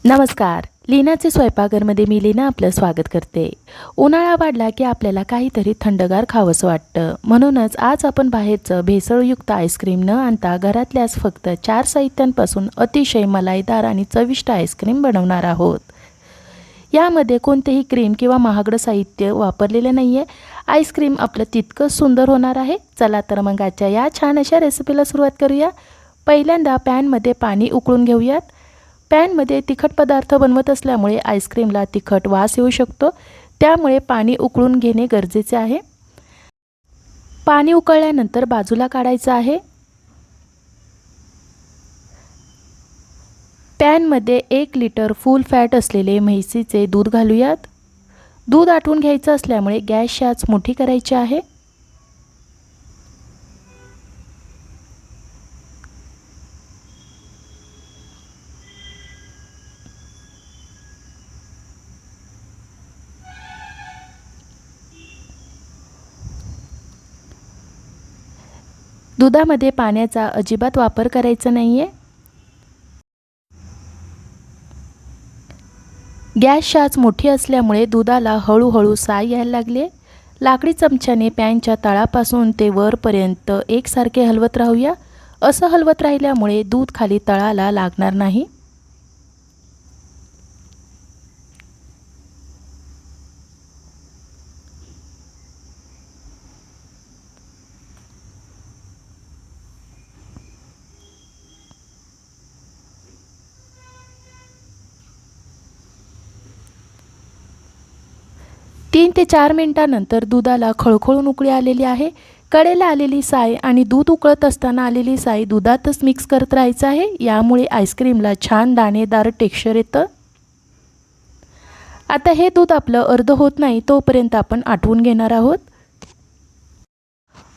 नमस्कार. लीनाचे स्वयंपाकघरमध्ये मी लीना आपलं स्वागत करते. उन्हाळा वाढला की आपल्याला काहीतरी थंडगार खावंसं वाटतं. म्हणूनच आज आपण बाहेरचं भेसळयुक्त आईस्क्रीम न आणता घरातल्याच फक्त 4 साहित्यांपासून अतिशय मलाईदार आणि चविष्ट आईस्क्रीम बनवणार आहोत. यामध्ये कोणतेही क्रीम किंवा महागडं साहित्य वापरलेलं नाही आहे. आईस्क्रीम आपलं तितकंच सुंदर होणार आहे. चला तर मग आजच्या या छान अशा रेसिपीला सुरुवात करूया. पहिल्यांदा पॅनमध्ये पाणी उकळून घेऊयात. पॅनमध्ये तिखट पदार्थ बनवत असल्यामुळे आईस्क्रीमला तिखट वास येऊ शकतो, त्यामुळे पाणी उकळून घेणे गरजेचे आहे. पाणी उकळल्यानंतर बाजूला काढायचं आहे. पॅनमध्ये 1 लिटर फुल फॅट असलेले म्हैसीचे दूध घालूयात. दूध आटवून घ्यायचं असल्यामुळे गॅसची आच मोठी करायची आहे. दुधामध्ये पाण्याचा अजिबात वापर करायचा नाही आहे. गॅसची आच मोठी असल्यामुळे दुधाला हळूहळू साय यायला लागले. लाकडी चमच्याने पॅनच्या तळापासून ते वरपर्यंत एकसारखे हलवत राहूया. असं हलवत राहिल्यामुळे दूध खाली तळाला लागणार नाही. तीन ते 4 मिनिटांनंतर दुधाला खळखळून उकळी आलेली आहे. कडेला आलेली साय आणि दूध उकळत असताना आलेली साय दुधातच मिक्स करत राहायचं आहे. यामुळे आईस्क्रीमला छान दाणेदार टेक्स्चर येतं. आता हे दूध आपलं अर्ध होत नाही तोपर्यंत आपण आटवून घेणार आहोत.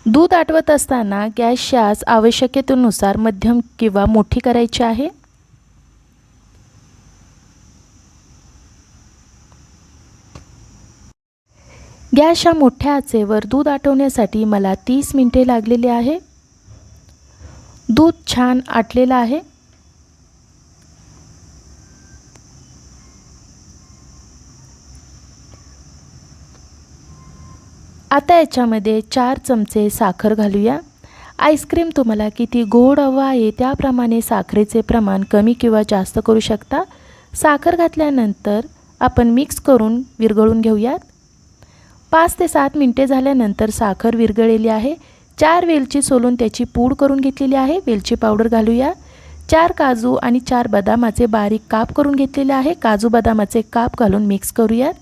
दूध आटवत असताना गॅसची आच आवश्यकतेनुसार मध्यम किंवा मोठी करायची आहे. गॅसच्या मोठ्या आचेवर दूध आटवण्यासाठी मला 30 मिनिटे लागलेली आहे. दूध छान आटलेलं आहे. आता याच्यामध्ये 4 चमचे साखर घालूया. आईस्क्रीम तुम्हाला किती गोड हवं आहे त्याप्रमाणे साखरेचे प्रमाण कमी किंवा जास्त करू शकता. साखर घातल्यानंतर आपण मिक्स करून विरघळून घेऊयात. 5 ते 7 मिनिटे झाल्यानंतर साखर विरघळलेली आहे. 4 वेलची सोलून त्याची पूड करून घेतलेली आहे. वेलची पावडर घालूया. 4 काजू आणि 4 बदामाचे बारीक काप करून घेतलेले आहे. काजू बदामाचे काप घालून मिक्स करूयात.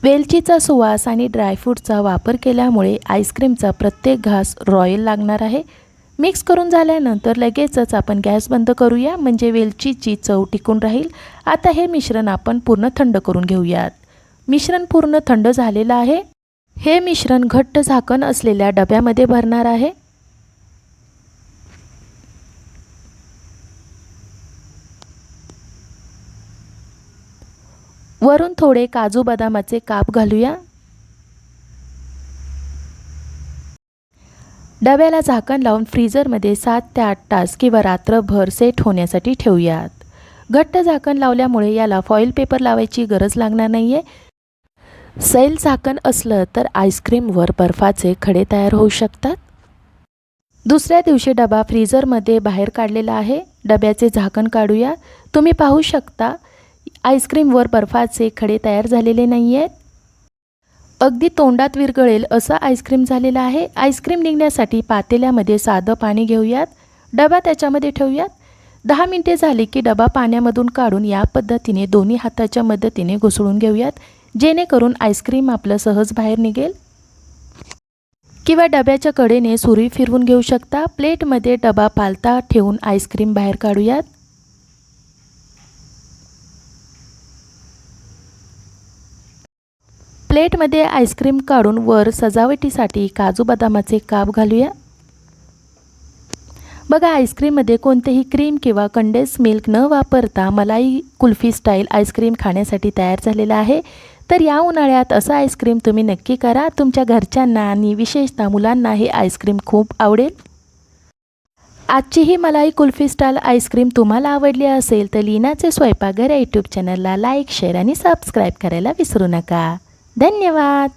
वेलचीचा सुवास आणि ड्रायफ्रूटचा वापर केल्यामुळे आईस्क्रीमचा प्रत्येक घास रॉयल लागणार आहे. मिक्स करून झाल्यानंतर लगेचच आपण गॅस बंद करूया, म्हणजे वेलचीची चव टिकून राहील. आता हे मिश्रण आपण पूर्ण थंड करून घेऊयात. मिश्रण पूर्ण थंड झालेलं आहे. हे मिश्रण घट्ट झाकण असलेल्या डब्यामध्ये भरणार आहे. वरून थोडे काजू बदामाचे काप घालूया. डब्याला झाकण लावून फ्रीजरमध्ये 7 ते 8 तास किंवा रात्रभर सेट होण्यासाठी ठेवूयात. घट्ट झाकण लावल्यामुळे याला फॉईल पेपर लावायची गरज लागणार नाही आहे. सैल झाकण असलं तर आईस्क्रीमवर बर्फाचे खडे तयार होऊ शकतात. दुसऱ्या दिवशी डबा फ्रीजरमध्ये बाहेर काढलेला आहे. डब्याचे झाकण काढूया. तुम्ही पाहू शकता आईस्क्रीमवर बर्फाचे खडे तयार झालेले नाही आहेत. अगदी तोंडात विरघळेल असं आईस्क्रीम झालेलं आहे. आईस्क्रीम निघण्यासाठी पातेल्यामध्ये साधं पाणी घेऊयात. डबा त्याच्यामध्ये ठेवूयात. 10 मिनिटे झाली की डबा पाण्यामधून काढून या पद्धतीने दोन्ही हाताच्या मदतीने घुसळून घेऊयात, जेणेकरून आईस्क्रीम आपलं सहज बाहेर निघेल. किंवा डब्याच्या कडेने सुरी फिरवून घेऊ शकता. प्लेटमध्ये डबा पालथा ठेवून आईस्क्रीम बाहेर काढूयात. प्लेटमध्ये आईस्क्रीम काढून वर सजावटीसाठी काजू बदामाचे काप घालूया. बघा, आईस्क्रीममध्ये कोणतेही क्रीम किंवा कंडेन्स मिल्क न वापरता मलाई कुल्फी स्टाईल आईस्क्रीम खाण्यासाठी तयार झालेला आहे. तर या उन्हाळ्यात असं आईस्क्रीम तुम्ही नक्की करा. तुमच्या घरच्यांना आणि विशेषतः मुलांना हे आईस्क्रीम खूप आवडेल. आजची ही मलाई कुल्फी स्टाईल आईस्क्रीम तुम्हाला आवडली असेल तर लीनाचे स्वयंपाकघर या यूट्यूब चॅनलला लाईक, शेअर आणि सबस्क्राईब करायला विसरू नका. धन्यवाद.